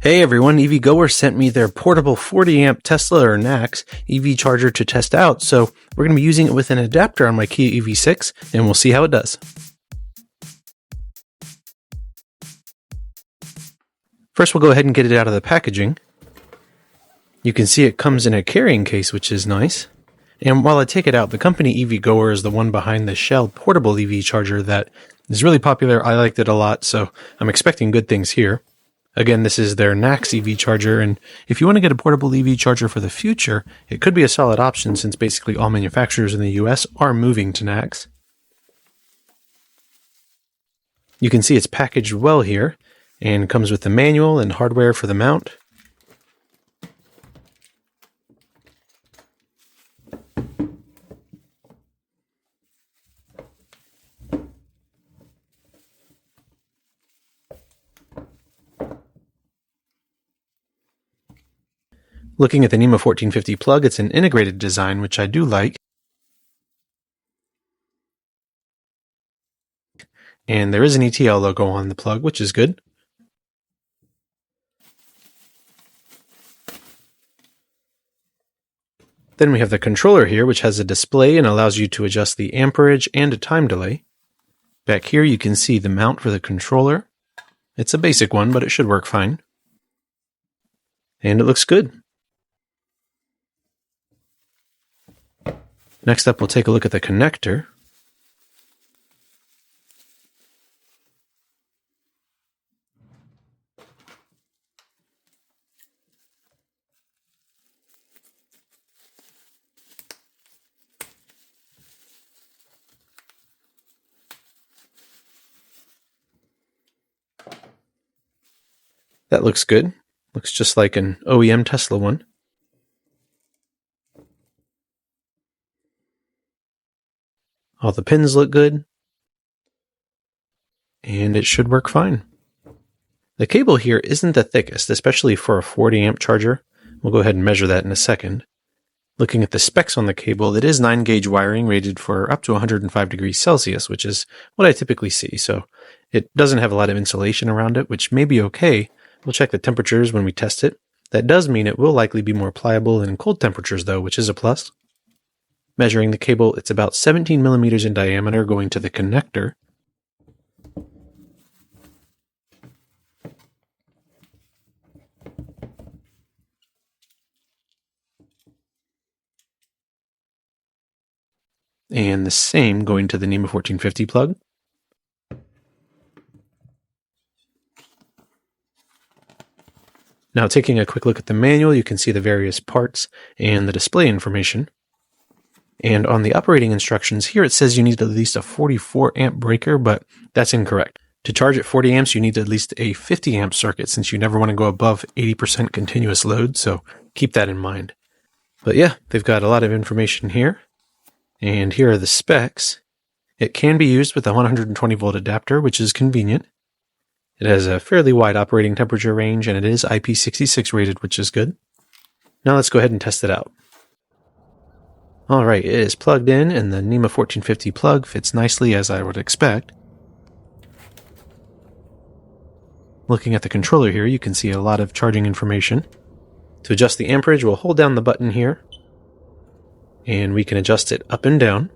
Hey everyone, Evgoer sent me their portable 40 amp Tesla or NACS EV charger to test out, so we're going to be using it with an adapter on my Kia EV6, and we'll see how it does. First we'll go ahead and get it out of the packaging. You can see it comes in a carrying case, which is nice. And while I take it out, the company Evgoer is the one behind the Shell portable EV charger that is really popular. I liked it a lot, so I'm expecting good things here. Again, this is their NACS EV charger, and if you want to get a portable EV charger for the future, it could be a solid option since basically all manufacturers in the US are moving to NACS. You can see it's packaged well here, and comes with the manual and hardware for the mount. Looking at the NEMA 1450 plug, it's an integrated design, which I do like. And there is an ETL logo on the plug, which is good. Then we have the controller here, which has a display and allows you to adjust the amperage and a time delay. Back here you can see the mount for the controller. It's a basic one, but it should work fine. And it looks good. Next up, we'll take a look at the connector. That looks good. Looks just like an OEM Tesla one. All the pins look good, and it should work fine. The cable here isn't the thickest, especially for a 40 amp charger. We'll go ahead and measure that in a second. Looking at the specs on the cable, it is 9 gauge wiring rated for up to 105 degrees Celsius, which is what I typically see. So it doesn't have a lot of insulation around it, which may be okay. We'll check the temperatures when we test it. That does mean it will likely be more pliable in cold temperatures though, which is a plus. Measuring the cable, it's about 17 millimeters in diameter going to the connector. And the same going to the NEMA 1450 plug. Now taking a quick look at the manual, you can see the various parts and the display information. And on the operating instructions here, it says you need at least a 44 amp breaker, but that's incorrect. To charge at 40 amps, you need at least a 50 amp circuit since you never want to go above 80% continuous load, so keep that in mind. But yeah, they've got a lot of information here. And here are the specs. It can be used with a 120 volt adapter, which is convenient. It has a fairly wide operating temperature range, and it is IP66 rated, which is good. Now let's go ahead and test it out. Alright, it is plugged in, and the NEMA 1450 plug fits nicely as I would expect. Looking at the controller here, you can see a lot of charging information. To adjust the amperage, we'll hold down the button here, and we can adjust it up and down.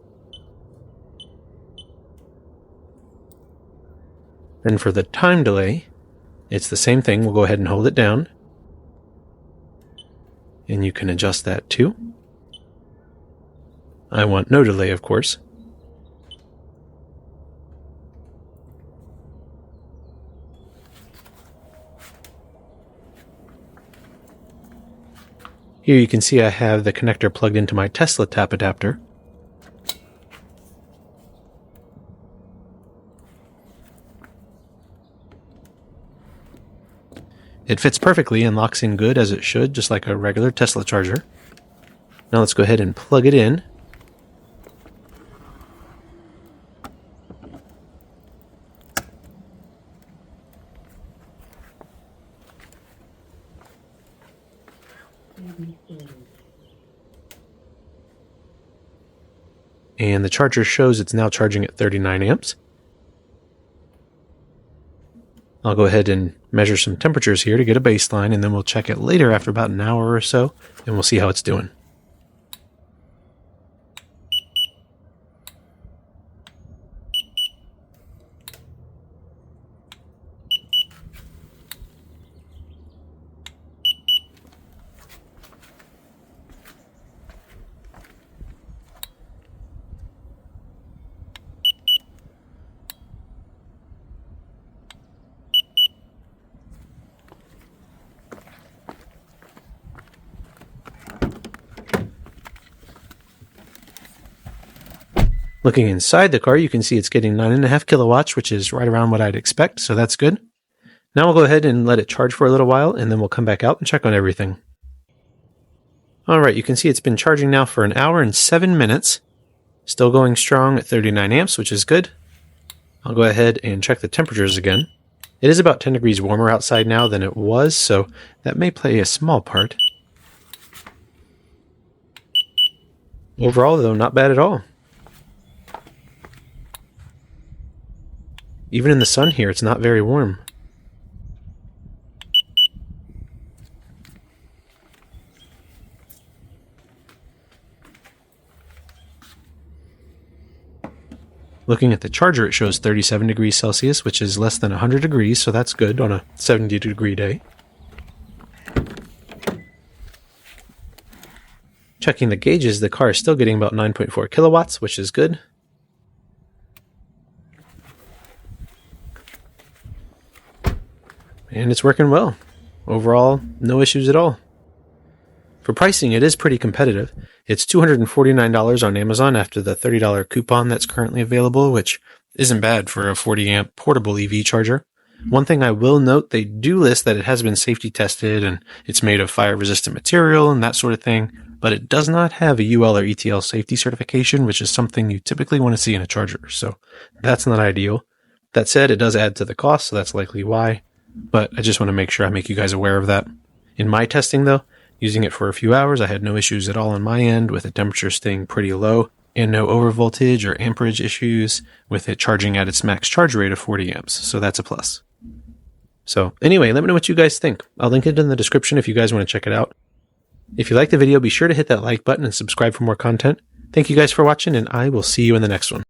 Then for the time delay, it's the same thing. We'll go ahead and hold it down, and you can adjust that too. I want no delay, of course. Here you can see I have the connector plugged into my Tesla tap adapter. It fits perfectly and locks in good as it should, just like a regular Tesla charger. Now let's go ahead and plug it in. And the charger shows it's now charging at 39 amps. I'll go ahead and measure some temperatures here to get a baseline, and then we'll check it later after about an hour or so, and we'll see how it's doing. Looking inside the car, you can see it's getting 9.5 kilowatts, which is right around what I'd expect, so that's good. Now we'll go ahead and let it charge for a little while, and then we'll come back out and check on everything. Alright, you can see it's been charging now for 1 hour and 7 minutes. Still going strong at 39 amps, which is good. I'll go ahead and check the temperatures again. It is about 10 degrees warmer outside now than it was, so that may play a small part. Overall, though, not bad at all. Even in the sun here, it's not very warm. Looking at the charger, it shows 37 degrees Celsius, which is less than 100 degrees, so that's good on a 70-degree day. Checking the gauges, the car is still getting about 9.4 kilowatts, which is good. And it's working well. Overall, no issues at all. For pricing, it is pretty competitive. It's $249 on Amazon after the $30 coupon that's currently available, which isn't bad for a 40-amp portable EV charger. One thing I will note, they do list that it has been safety tested and it's made of fire-resistant material and that sort of thing, but it does not have a UL or ETL safety certification, which is something you typically want to see in a charger, so that's not ideal. That said, it does add to the cost, so that's likely why. But I just want to make sure I make you guys aware of that. In my testing, though, using it for a few hours, I had no issues at all on my end, with the temperature staying pretty low, and no overvoltage or amperage issues, with it charging at its max charge rate of 40 amps, so that's a plus. So anyway, let me know what you guys think. I'll link it in the description if you guys want to check it out. If you like the video, be sure to hit that like button and subscribe for more content. Thank you guys for watching, and I will see you in the next one.